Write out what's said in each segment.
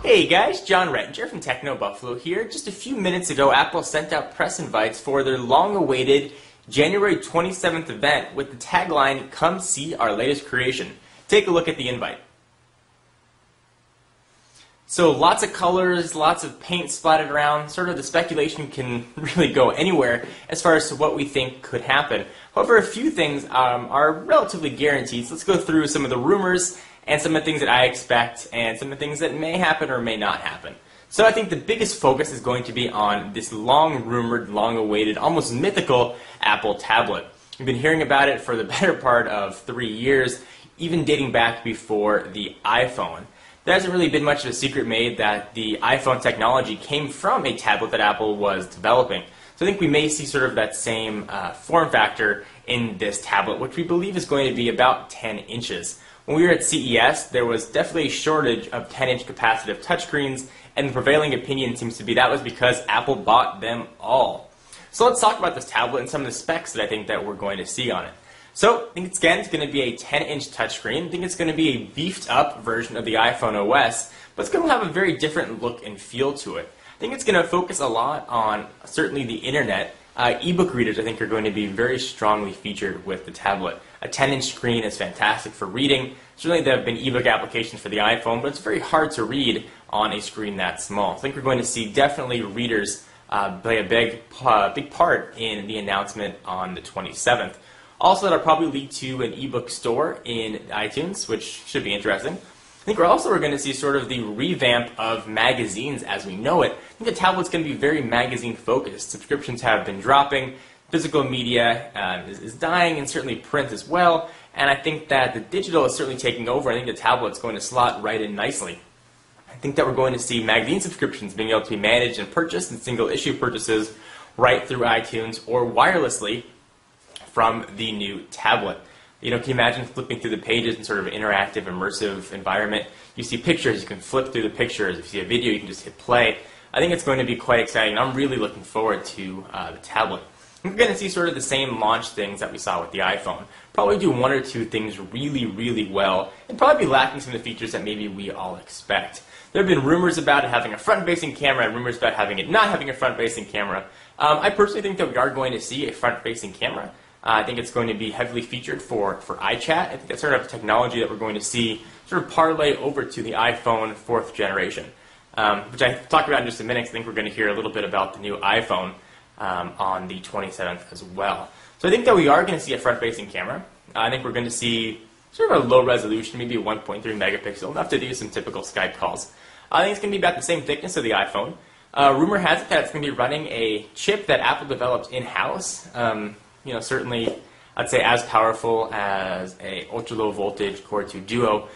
Hey guys, John Rettinger from Techno Buffalo here. Just a few minutes ago, Apple sent out press invites for their long-awaited January 27th event with the tagline, "Come see our latest creation." Take a look at the invite. So lots of colors, lots of paint splattered around. Sort of the speculation can really go anywhere as far as to what we think could happen. However, a few things are relatively guaranteed. So let's go through some of the rumors and some of the things that I expect and some of the things that may happen or may not happen. So I think the biggest focus is going to be on this long-rumored, long-awaited, almost mythical Apple tablet. We've been hearing about it for the better part of 3 years, even dating back before the iPhone. There hasn't really been much of a secret made that the iPhone technology came from a tablet that Apple was developing. So I think we may see sort of that same form factor in this tablet, which we believe is going to be about 10 inches. When we were at CES, there was definitely a shortage of 10-inch capacitive touchscreens, and the prevailing opinion seems to be that was because Apple bought them all. So let's talk about this tablet and some of the specs that I think that we're going to see on it. So I think it's going to be a 10-inch touchscreen. I think it's going to be a beefed-up version of the iPhone OS, but it's going to have a very different look and feel to it. I think it's going to focus a lot on certainly the internet. Ebook readers, I think, are going to be very strongly featured with the tablet. A 10-inch screen is fantastic for reading. Certainly there have been ebook applications for the iPhone, but it's very hard to read on a screen that small. I think we're going to see definitely readers play a big part in the announcement on the 27th. Also, that'll probably lead to an ebook store in iTunes, which should be interesting. I think we're going to see sort of the revamp of magazines as we know it. I think the tablet's going to be very magazine-focused. Subscriptions have been dropping. Physical media is dying, and certainly print as well. And I think that the digital is certainly taking over. I think the tablet's going to slot right in nicely. I think that we're going to see magazine subscriptions being able to be managed and purchased in single-issue purchases right through iTunes or wirelessly from the new tablet. You know, can you imagine flipping through the pages in sort of an interactive, immersive environment? You see pictures, you can flip through the pictures. If you see a video, you can just hit play. I think it's going to be quite exciting. I'm really looking forward to the tablet. We're going to see sort of the same launch things that we saw with the iPhone. Probably do one or two things really, really well, and probably be lacking some of the features that maybe we all expect. There have been rumors about it having a front-facing camera and rumors about having it not having a front-facing camera. I personally think that we are going to see a front-facing camera. I think it's going to be heavily featured for iChat. I think that's sort of technology that we're going to see sort of parlay over to the iPhone 4th generation, which I talk about in just a minute. I think we're going to hear a little bit about the new iPhone on the 27th as well. So I think that we are going to see a front-facing camera. I think we're going to see sort of a low resolution, maybe a 1.3 megapixel, enough to do some typical Skype calls. I think it's going to be about the same thickness of the iPhone. Rumor has it that it's going to be running a chip that Apple developed in-house. You know, certainly, I'd say as powerful as a ultra-low voltage Core 2 Duo,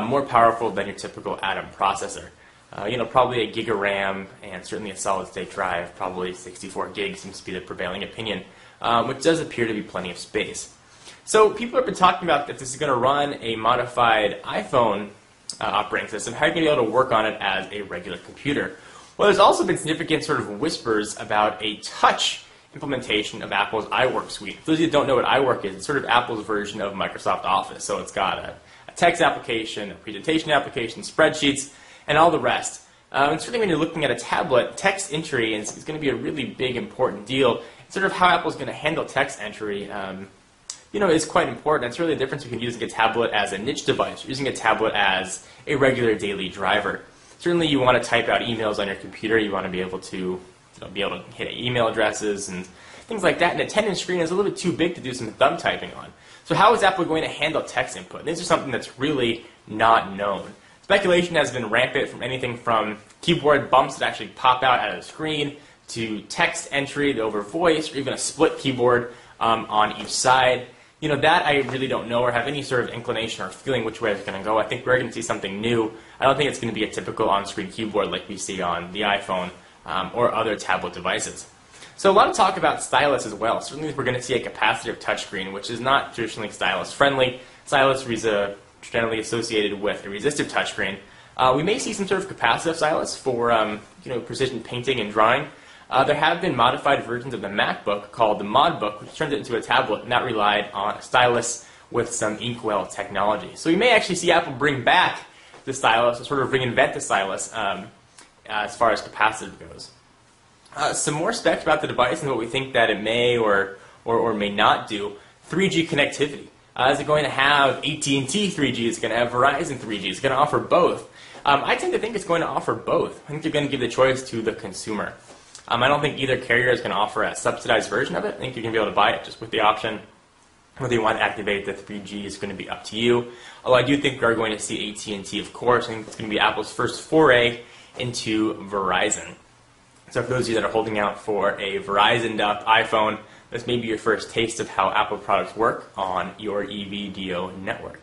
more powerful than your typical Atom processor. You know, probably a gig of RAM and certainly a solid-state drive, probably 64 gigs seems to be the prevailing opinion, which does appear to be plenty of space. So people have been talking about if this is going to run a modified iPhone operating system, how are you going to be able to work on it as a regular computer? Well, there's also been significant sort of whispers about a touch implementation of Apple's iWork suite. For those of you who don't know what iWork is, it's sort of Apple's version of Microsoft Office. So it's got a text application, a presentation application, spreadsheets, and all the rest. And certainly when you're looking at a tablet, text entry is going to be a really big, important deal. Sort of how Apple's going to handle text entry you know, is quite important. It's really the difference between using a tablet as a niche device or using a tablet as a regular daily driver. Certainly you want to type out emails on your computer. You want to be able to hit email addresses and things like that. And a 10-inch screen is a little bit too big to do some thumb typing on. So how is Apple going to handle text input? And this is something that's really not known. Speculation has been rampant from anything from keyboard bumps that actually pop out of the screen to text entry over voice or even a split keyboard on each side. You know, that I really don't know or have any sort of inclination or feeling which way it's going to go. I think we're going to see something new. I don't think it's going to be a typical on-screen keyboard like we see on the iPhone or other tablet devices. So a lot of talk about stylus as well. Certainly we're going to see a capacitive touchscreen, which is not traditionally stylus-friendly. Stylus is generally associated with a resistive touchscreen. We may see some sort of capacitive stylus for you know, precision painting and drawing. There have been modified versions of the MacBook called the ModBook, which turned it into a tablet, and that relied on a stylus with some inkwell technology. So we may actually see Apple bring back the stylus, or sort of reinvent the stylus as far as capacitive goes. Some more specs about the device and what we think that it may or may not do. 3G connectivity. Is it going to have AT&T 3G? Is it going to have Verizon 3G? Is it going to offer both? I tend to think it's going to offer both. I think they're going to give the choice to the consumer. I don't think either carrier is going to offer a subsidized version of it. I think you're going to be able to buy it just with the option. Whether you want to activate the 3G is going to be up to you. Although I do think we are going to see AT&T, of course. I think it's going to be Apple's first foray into Verizon. So for those of you that are holding out for a Verizon-dubbed iPhone, this may be your first taste of how Apple products work on your EVDO network.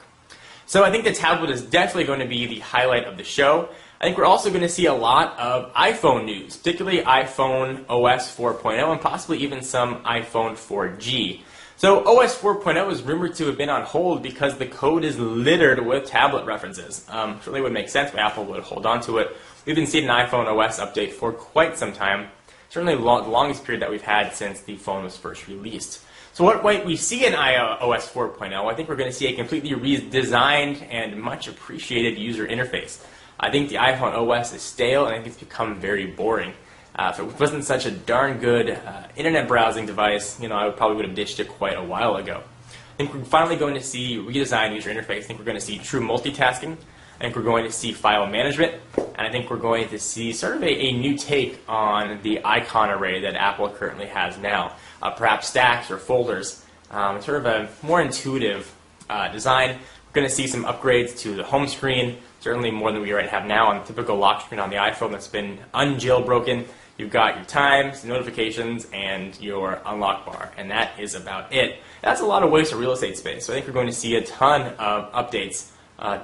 So I think the tablet is definitely going to be the highlight of the show. I think we're also going to see a lot of iPhone news, particularly iPhone OS 4.0 and possibly even some iPhone 4G. So OS 4.0 is rumored to have been on hold because the code is littered with tablet references. Certainly would make sense why Apple would hold on to it. We've been seeing an iPhone OS update for quite some time. Certainly the longest period that we've had since the phone was first released. So what we see in iOS 4.0, I think we're going to see a completely redesigned and much appreciated user interface. I think the iPhone OS is stale and I think it's become very boring. If it wasn't such a darn good internet browsing device, I probably would have ditched it quite a while ago. I think we're finally going to see redesigned user interface. I think we're going to see true multitasking. I think we're going to see file management. And I think we're going to see sort of a new take on the icon array that Apple currently has now. Perhaps stacks or folders. Sort of a more intuitive design. We're going to see some upgrades to the home screen, certainly more than we already have now on the typical lock screen on the iPhone that's been unjailbroken. You've got your times, notifications, and your unlock bar, and that is about it. That's a lot of waste of real estate space, so I think we're going to see a ton of updates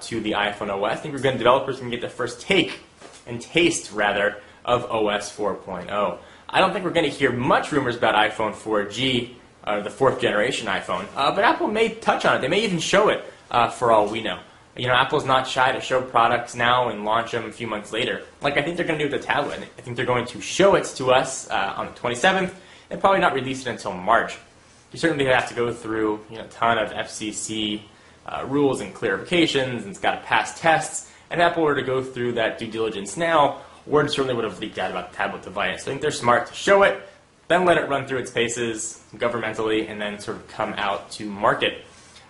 to the iPhone OS. I think developers can get the first take and taste, rather, of OS 4.0. I don't think we're going to hear much rumors about iPhone 4G, or the fourth generation iPhone, but Apple may touch on it. They may even show it for all we know. Apple's not shy to show products now and launch them a few months later. Like I think they're going to do with the tablet. I think they're going to show it to us on the 27th and probably not release it until March. You certainly have to go through a ton of FCC rules and clarifications, and it's got to pass tests. And if Apple were to go through that due diligence now, word certainly would have leaked out about the tablet device. So I think they're smart to show it, then let it run through its paces governmentally, and then sort of come out to market.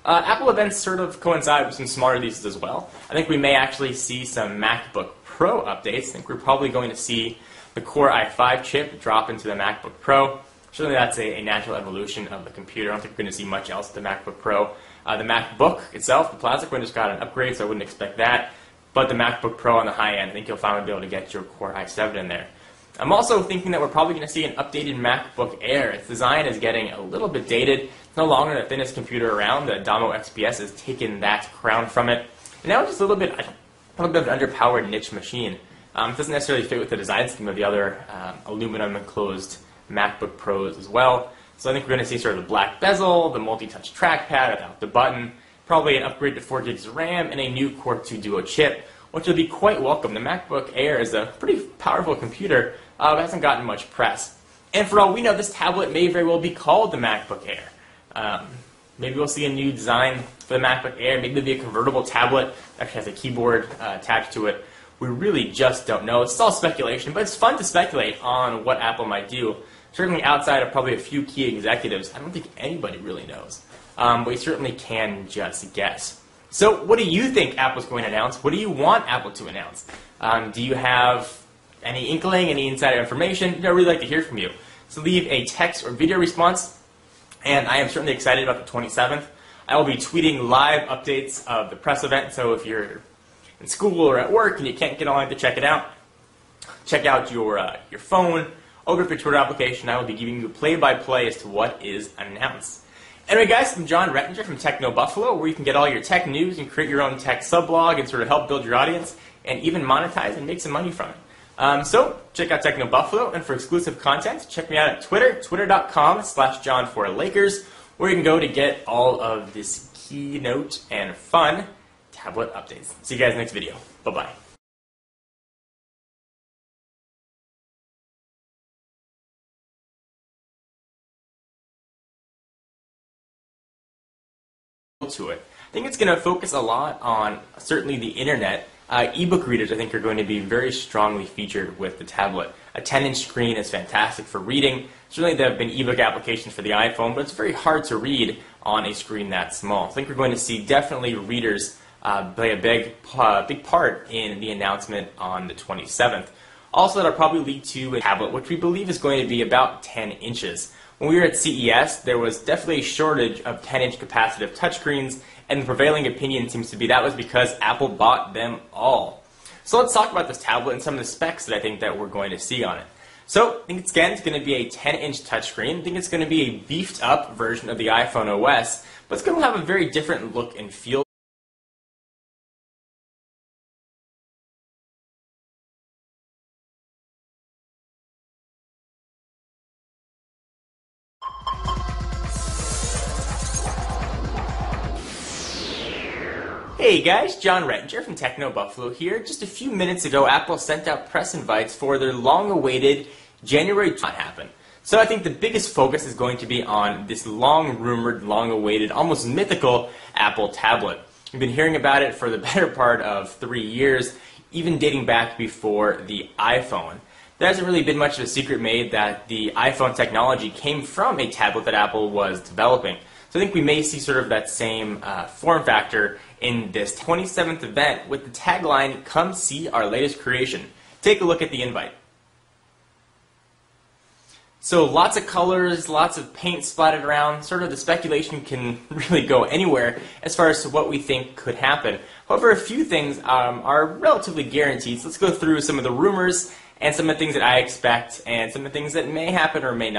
Apple events sort of coincide with some smart releases as well. I think we may actually see some MacBook Pro updates. I think we're probably going to see the Core i5 chip drop into the MacBook Pro. Certainly that's a natural evolution of the computer. I don't think we're going to see much else with the MacBook Pro. The MacBook itself, the plastic one, just got an upgrade, so I wouldn't expect that. But the MacBook Pro on the high end, I think you'll finally be able to get your Core i7 in there. I'm also thinking that we're probably going to see an updated MacBook Air. Its design is getting a little bit dated. It's no longer the thinnest computer around. The Domo XPS has taken that crown from it. And now it's just a little bit of an underpowered niche machine. It doesn't necessarily fit with the design scheme of the other aluminum enclosed MacBook Pros as well. So I think we're going to see sort of the black bezel, the multi-touch trackpad without the button, probably an upgrade to 4 gigs of RAM, and a new Core 2 Duo chip, which will be quite welcome. The MacBook Air is a pretty powerful computer, but hasn't gotten much press. And for all we know, this tablet may very well be called the MacBook Air. Maybe we'll see a new design for the MacBook Air. Maybe it'll be a convertible tablet that actually has a keyboard attached to it. We really just don't know. It's all speculation, but it's fun to speculate on what Apple might do. Certainly outside of probably a few key executives, I don't think anybody really knows. But we certainly can just guess. So what do you think Apple's going to announce? What do you want Apple to announce? Do you have any inkling, any insider information? I'd really like to hear from you. So leave a text or video response. And I am certainly excited about the 27th. I will be tweeting live updates of the press event. So if you're in school or at work and you can't get online to check it out, check out your phone, open up your Twitter application. I will be giving you play-by-play as to what is announced. Anyway, guys, I'm John Rettinger from Techno Buffalo, where you can get all your tech news and create your own tech sublog and sort of help build your audience and even monetize and make some money from it. So check out Techno Buffalo, and for exclusive content, check me out at Twitter, twitter.com/John4Lakers, where you can go to get all of this Keynote and fun tablet updates. See you guys next video. Bye-bye. To it. I think it's going to focus a lot on certainly the internet Ebook readers, I think, are going to be very strongly featured with the tablet. A 10-inch screen is fantastic for reading. Certainly there have been ebook applications for the iPhone, but it's very hard to read on a screen that small. I think we're going to see definitely readers play a big part in the announcement on the 27th. Also, that'll probably lead to a tablet, which we believe is going to be about 10 inches. When we were at CES, there was definitely a shortage of 10-inch capacitive touchscreens, and the prevailing opinion seems to be that was because Apple bought them all. So let's talk about this tablet and some of the specs that I think that we're going to see on it. So I think it's going to be a 10-inch touchscreen. I think it's going to be a beefed up version of the iPhone OS, but it's going to have a very different look and feel. Hey guys, John Rettinger from Techno Buffalo here. Just a few minutes ago, Apple sent out press invites for their long-awaited January not happen. So I think the biggest focus is going to be on this long-rumored, long-awaited, almost mythical Apple tablet. We've been hearing about it for the better part of 3 years, even dating back before the iPhone. There hasn't really been much of a secret made that the iPhone technology came from a tablet that Apple was developing. So I think we may see sort of that same form factor in this 27th event with the tagline, "Come see our latest creation." Take a look at the invite. So lots of colors, lots of paint splattered around. Sort of the speculation can really go anywhere as far as to what we think could happen. However, a few things are relatively guaranteed. So let's go through some of the rumors and some of the things that I expect and some of the things that may happen or may not.